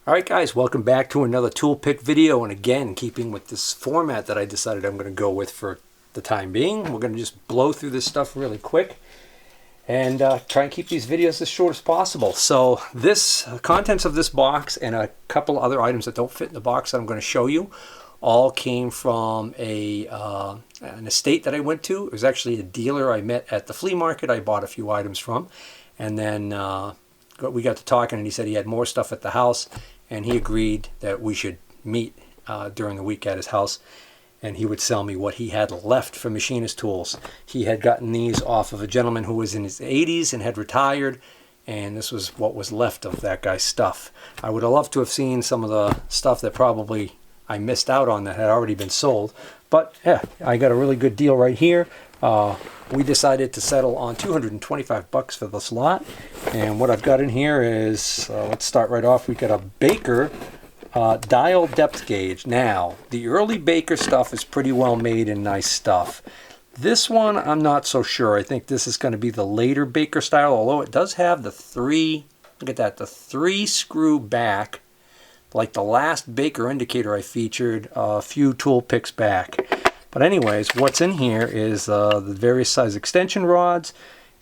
Alright guys, welcome back to another tool pick video, and again, keeping with this format that I decided I'm going to go with for the time being, we're going to just blow through this stuff really quick and try and keep these videos as short as possible. So this contents of this box and a couple other items that don't fit in the box that I'm going to show you all came from an estate that I went to. It was actually a dealer I met at the flea market I bought a few items from, and then we got to talking and he said he had more stuff at the house and he agreed that we should meet during the week at his house and he would sell me what he had left for machinist tools. He had gotten these off of a gentleman who was in his 80s and had retired, and this was what was left of that guy's stuff. I would have loved to have seen some of the stuff that probably I missed out on that had already been sold, but yeah, I got a really good deal right here. We decided to settle on $225 for this lot, and what I've got in here is, let's start right off, we got a Baker dial depth gauge. Now, the early Baker stuff is pretty well made and nice stuff. This one, I'm not so sure. I think this is going to be the later Baker style, although it does have the three, look at that, the 3 screw back, like the last Baker indicator I featured a few tool picks back. But anyways, what's in here is the various size extension rods,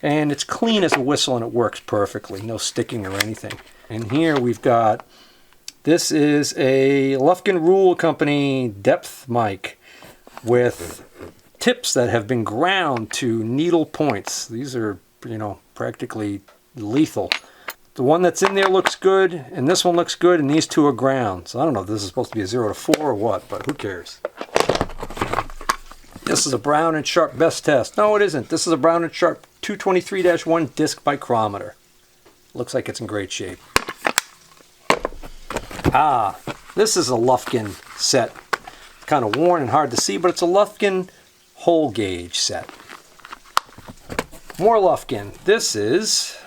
and it's clean as a whistle and it works perfectly. No sticking or anything. And here we've got, this is a Lufkin Rule Company depth mic with tips that have been ground to needle points. These are, you know, practically lethal. The one that's in there looks good, and this one looks good, and these two are ground. So I don't know if this is supposed to be a 0 to 4 or what, but who cares? This is a Brown & Sharp best test. No, it isn't. This is a Brown & Sharp 223-1 disc micrometer. Looks like it's in great shape. This is a Lufkin set. Kind of worn and hard to see, but it's a Lufkin hole gauge set. More Lufkin. This is,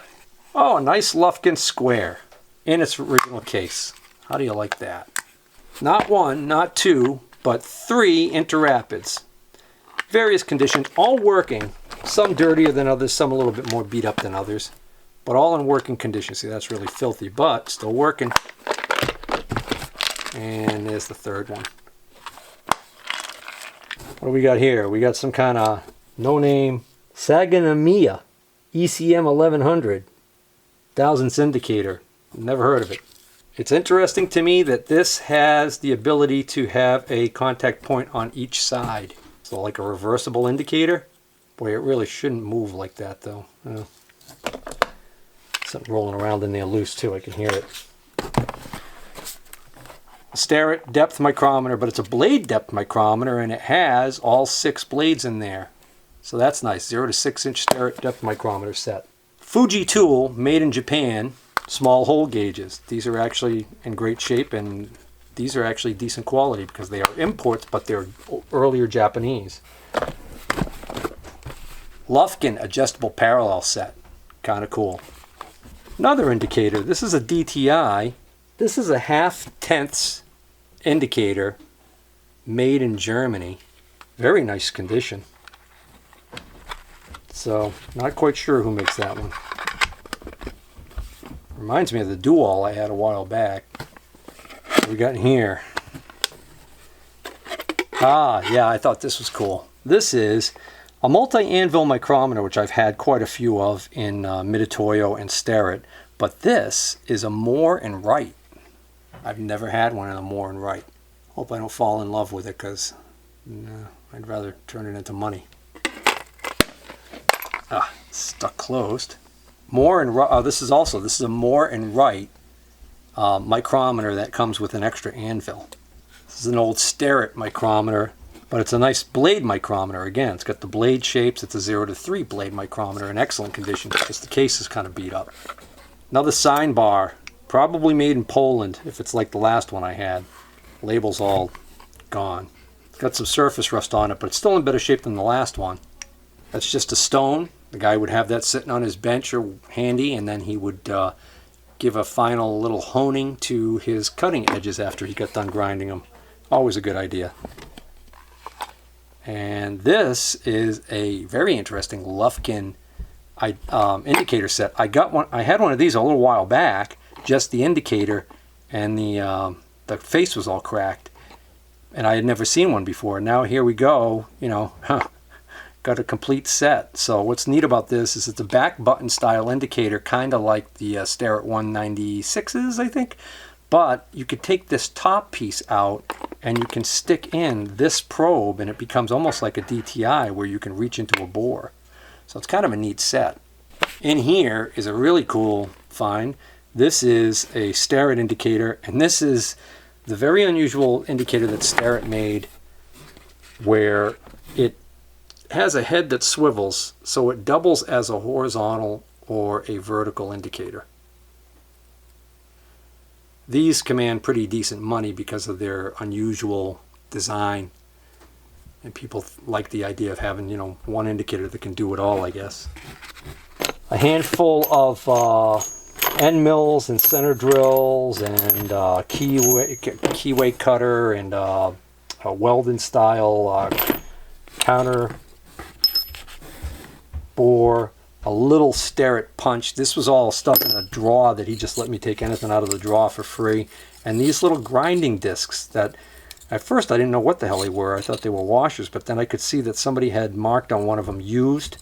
oh, a nice Lufkin square in its original case. How do you like that? Not 1, not 2, but 3 interrapids. Various conditions, all working. Some dirtier than others, some a little bit more beat up than others, but all in working condition. See, that's really filthy, but still working. And there's the third one. What do we got here? We got some kind of no-name Saganamiya ECM 1100 thousandths indicator. Never heard of it. It's interesting to me that this has the ability to have a contact point on each side. So like a reversible indicator. Boy, it really shouldn't move like that though. Something rolling around in there loose too, I can hear it. Starrett depth micrometer, but it's a blade depth micrometer and it has all 6 blades in there. So that's nice, 0 to 6 inch Starrett depth micrometer set. Fuji tool, made in Japan, small hole gauges. These are actually in great shape, and these are actually decent quality because they are imports, but they're earlier Japanese. Lufkin adjustable parallel set. Kind of cool. Another indicator. This is a DTI. This is a 0.5 indicator made in Germany. Very nice condition. So, not quite sure who makes that one. Reminds me of the Dual I had a while back. What we got in here? Yeah, I thought this was cool. This is a multi-anvil micrometer, which I've had quite a few of in Mitutoyo and Starrett, but this is a Moore and Wright. I've never had one in a Moore and Wright. Hope I don't fall in love with it, because I'd rather turn it into money. Stuck closed. Moore and Wright. This is a Moore and Wright micrometer that comes with an extra anvil. This is an old Starrett micrometer, but it's a nice blade micrometer. Again, it's got the blade shapes. It's a 0 to 3 blade micrometer in excellent condition. Just the case is kind of beat up. Another sign bar, probably made in Poland if it's like the last one I had. Label's all gone. It's got some surface rust on it, but it's still in better shape than the last one. That's just a stone. The guy would have that sitting on his bench or handy, and then he would give a final little honing to his cutting edges after he got done grinding them. Always a good idea. And this is a very interesting Lufkin indicator set. I had one of these a little while back, just the indicator, and the face was all cracked, and I had never seen one before. Now here we go, you know, got a complete set. So what's neat about this is it's a back button style indicator, kind of like the Starrett 196s, I think. But you could take this top piece out and you can stick in this probe, and it becomes almost like a DTI where you can reach into a bore. So it's kind of a neat set. In here is a really cool find. This is a Starrett indicator, and this is the very unusual indicator that Starrett made, where it has a head that swivels, so it doubles as a horizontal or a vertical indicator. These command pretty decent money because of their unusual design, and people like the idea of having, you know, one indicator that can do it all, I guess. A handful of end mills and center drills and keyway cutter and a Weldon style counter bore, a little Starrett punch. This was all stuff in a drawer that he just let me take anything out of the drawer for free. And these little grinding discs that at first I didn't know what the hell they were. I thought they were washers, but then I could see that somebody had marked on one of them used.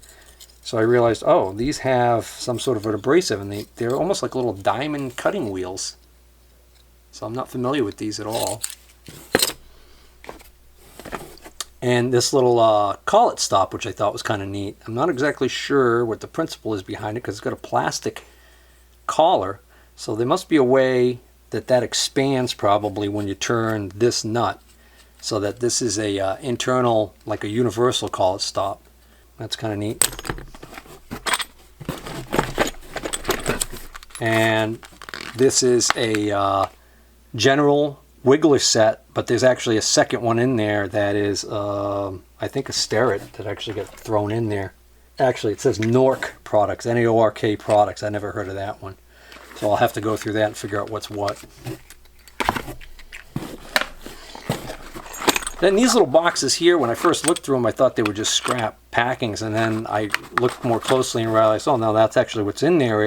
So I realized, oh, these have some sort of an abrasive, and they're almost like little diamond cutting wheels. So I'm not familiar with these at all. And this little collet stop, which I thought was kind of neat. I'm not exactly sure what the principle is behind it because it's got a plastic collar. So there must be a way that that expands probably when you turn this nut, so that this is a internal, like a universal collet stop. That's kind of neat. And this is a general wiggler set, but there's actually a second one in there that is, I think, a Starrett that actually got thrown in there. Actually, it says Nork products, N-A-O-R-K products. I never heard of that one. So I'll have to go through that and figure out what's what. Then these little boxes here, when I first looked through them, I thought they were just scrap packings, and then I looked more closely and realized, oh no, that's actually what's in there.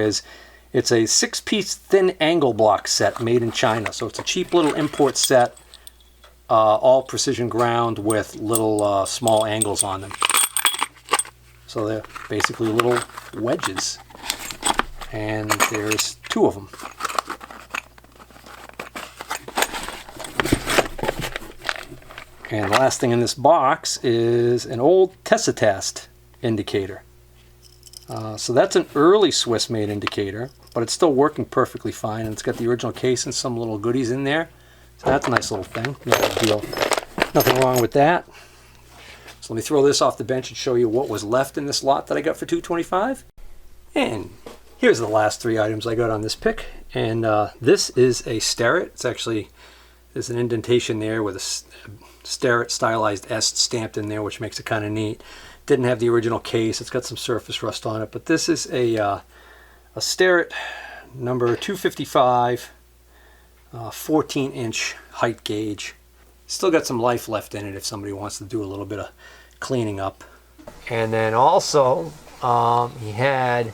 It's a 6-piece thin angle block set made in China. So it's a cheap little import set, all precision ground with little small angles on them. So they're basically little wedges. And there's 2 of them. And the last thing in this box is an old Tessitast indicator. So that's an early Swiss-made indicator, but it's still working perfectly fine, and it's got the original case and some little goodies in there. So that's a nice little thing. No big deal. Nothing wrong with that. So let me throw this off the bench and show you what was left in this lot that I got for $225. And here's the last 3 items I got on this pick. And this is a Starrett. It's actually, there's an indentation there with a Starrett stylized S stamped in there, which makes it kind of neat. Didn't have the original case. It's got some surface rust on it, but this is a Starrett number 255, 14-inch height gauge. Still got some life left in it if somebody wants to do a little bit of cleaning up. And then also he had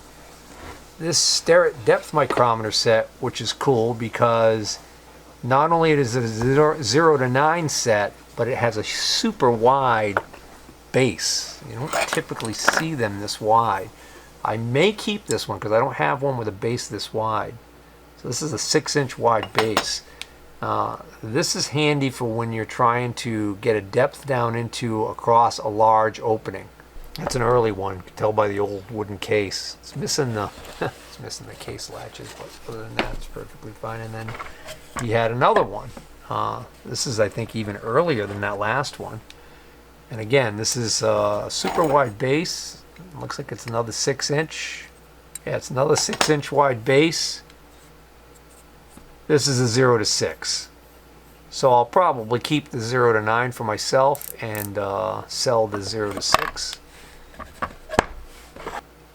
this Starrett depth micrometer set, which is cool because not only is it a 0 to 9 set, but it has a super wide base. You don't typically see them this wide. I may keep this one because I don't have one with a base this wide. So this is a 6-inch wide base. This is handy for when you're trying to get a depth down into across a large opening. That's an early one. You can tell by the old wooden case. It's missing the it's missing the case latches, but other than that, it's perfectly fine. And then he had another one. This is, I think, even earlier than that last one. And again, this is a super wide base. It looks like it's another 6-inch. Yeah, it's another 6-inch wide base. This is a 0 to 6. So I'll probably keep the 0 to 9 for myself and sell the 0 to 6.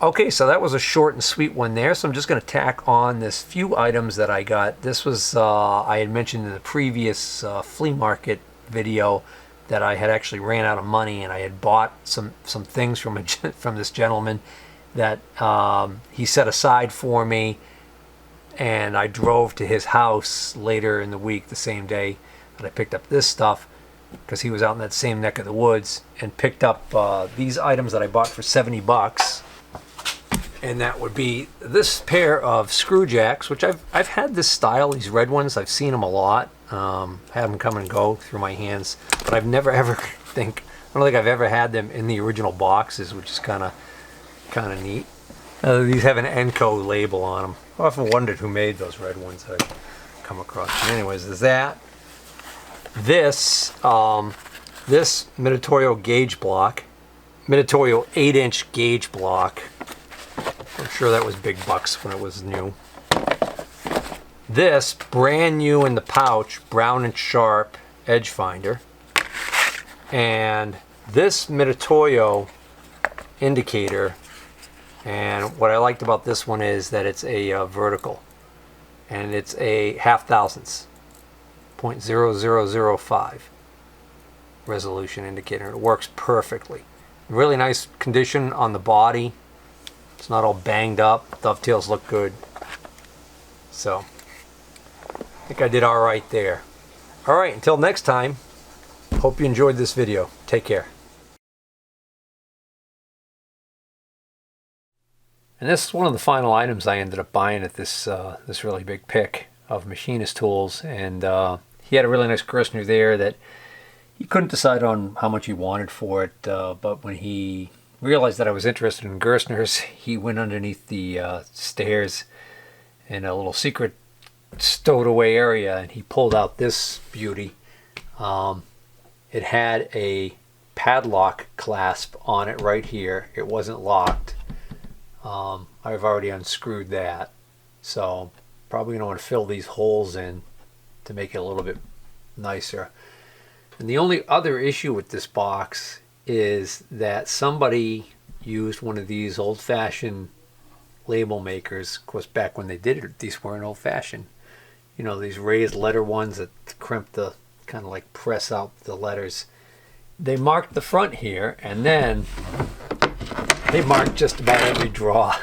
Okay, so that was a short and sweet one there. So I'm just going to tack on this few items that I got. This was, I had mentioned in the previous flea market video that I had actually ran out of money, and I had bought some things from this gentleman that he set aside for me and I drove to his house later in the week, the same day that I picked up this stuff, because he was out in that same neck of the woods, and picked up these items that I bought for 70 bucks. And that would be this pair of screw jacks, which I've had this style, these red ones. I've seen them a lot. Had them come and go through my hands, but I've never ever I don't think I've ever had them in the original boxes, which is kind of neat. These have an Enco label on them. I often wondered who made those red ones that I've come across. But anyways, there's that. This Mitutoyo gauge block, Mitutoyo 8-inch gauge block. I'm sure that was big bucks when it was new. This brand new in the pouch, Brown and Sharp edge finder. And this Mitutoyo indicator, and what I liked about this one is that it's a vertical, and it's a 0.5 thousandths, 0.0005 resolution indicator. It works perfectly. Really nice condition on the body. It's not all banged up. Dovetails look good. So I think I did all right there. All right, until next time. Hope you enjoyed this video. Take care. And this is one of the final items I ended up buying at this really big pick of Machinist tools. And he had a really nice Gerstner there that he couldn't decide on how much he wanted for it. But when he realized that I was interested in Gerstners, he went underneath the stairs in a little secret stowed away area, and he pulled out this beauty. It had a padlock clasp on it right here. It wasn't locked. I've already unscrewed that, so probably going to want to fill these holes in to make it a little bit nicer. And the only other issue with this box is that somebody used one of these old-fashioned label makers. Of course, back when they did it, these weren't old-fashioned. You know, these raised letter ones that crimp the, kind of like press out the letters. They marked the front here, and then they marked just about every draw.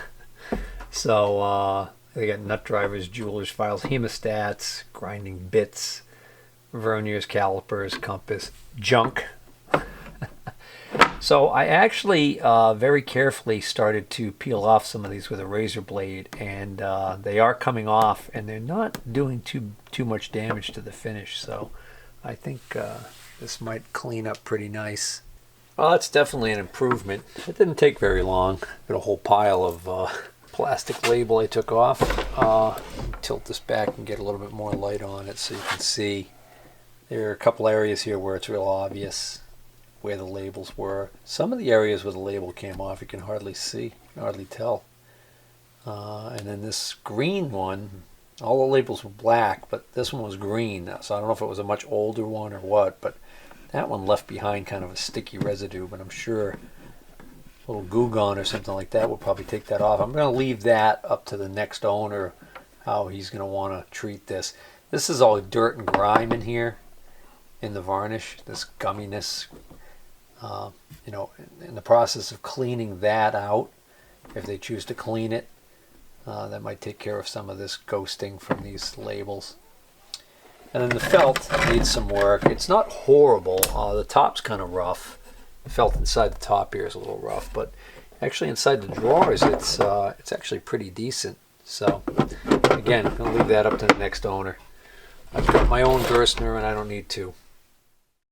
So they got nut drivers, jewelers, files, hemostats, grinding bits, verniers, calipers, compass, junk. So I actually very carefully started to peel off some of these with a razor blade, and they are coming off, and they're not doing too much damage to the finish. So I think this might clean up pretty nice. Well, that's definitely an improvement. It didn't take very long. Got a whole pile of plastic label I took off. Tilt this back and get a little bit more light on it so you can see. There are a couple areas here where it's real obvious where the labels were. Some of the areas where the label came off you can hardly see, you can hardly tell. And then this green one, all the labels were black, but this one was green, so I don't know if it was a much older one or what, but that one left behind kind of a sticky residue, but I'm sure a little Goo Gone or something like that will probably take that off. I'm going to leave that up to the next owner, how he's going to want to treat this. This is all dirt and grime in here, in the varnish, this gumminess. You know, in the process of cleaning that out, if they choose to clean it, that might take care of some of this ghosting from these labels. And then the felt needs some work. It's not horrible. The top's kind of rough. The felt inside the top here is a little rough, but actually inside the drawers it's actually pretty decent. So again, I'm going to leave that up to the next owner. I've got my own Gerstner and I don't need to.